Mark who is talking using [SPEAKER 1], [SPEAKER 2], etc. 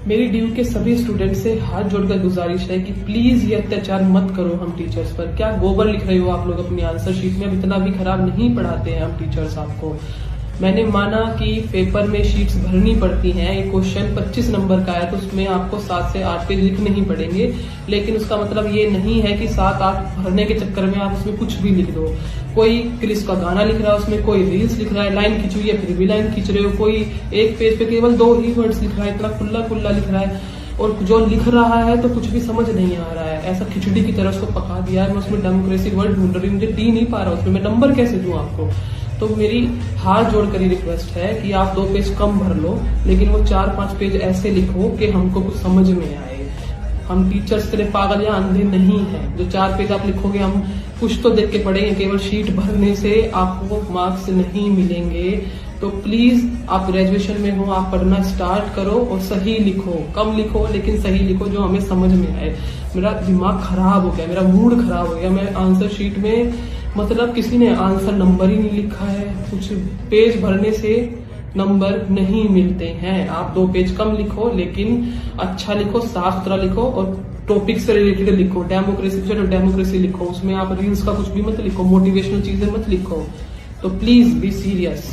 [SPEAKER 1] मेरी ड्यू के सभी स्टूडेंट से हाथ जोड़कर गुजारिश है कि प्लीज ये अत्याचार मत करो हम टीचर्स पर। क्या गोबर लिख रहे हो आप लोग अपनी आंसर शीट में? अब इतना भी खराब नहीं पढ़ाते हैं हम टीचर्स आपको। मैंने माना कि पेपर में शीट्स भरनी पड़ती हैं, एक क्वेश्चन 25 नंबर का है तो उसमें आपको 7 से 8 पेज लिखने ही पड़ेंगे, लेकिन उसका मतलब ये नहीं है कि 7-8 भरने के चक्कर में आप उसमें कुछ भी लिख दो। कोई क्रिस का गाना लिख रहा है उसमें, कोई रील्स लिख रहा है, लाइन खींच हुई है फिर भी लाइन खींच रहे हो, कोई एक पेज पे केवल 2 ही वर्ड्स लिख रहा है, इतना खुल्ला खुल्ला लिख रहा है, और जो लिख रहा है तो कुछ भी समझ नहीं आ रहा है। ऐसा खिचड़ी की तरह उसको पका दिया है। मैं उसमें डेमोक्रेसी वर्ड ढूंढ रही हूँ, मुझे डी नहीं पा रहा उसमें, मैं नंबर कैसे दूं आपको? तो मेरी हाथ जोड़कर रिक्वेस्ट है कि आप 2 पेज कम भर लो, लेकिन वो 4-5 पेज ऐसे लिखो कि हमको कुछ समझ में आए। हम टीचर्स तरह पागल या अंधे नहीं हैं। जो 4 पेज आप लिखोगे हम कुछ तो देख के पढ़ेंगे, केवल शीट भरने से आपको मार्क्स नहीं मिलेंगे। तो प्लीज आप ग्रेजुएशन में हो, आप पढ़ना स्टार्ट करो और सही लिखो, कम लिखो लेकिन सही लिखो जो हमें समझ में आए। मेरा दिमाग खराब हो गया, मेरा मूड खराब हो गया। मैं आंसर शीट में मतलब किसी ने आंसर नंबर ही नहीं लिखा है, कुछ पेज भरने से नंबर नहीं मिलते हैं। आप 2 पेज कम लिखो लेकिन अच्छा लिखो, साफ सुथरा लिखो और टॉपिक से रिलेटेड लिखो। डेमोक्रेसी लिखो, उसमें आप रील्स का कुछ भी मत लिखो, मोटिवेशनल चीजें मत लिखो। तो प्लीज बी सीरियस।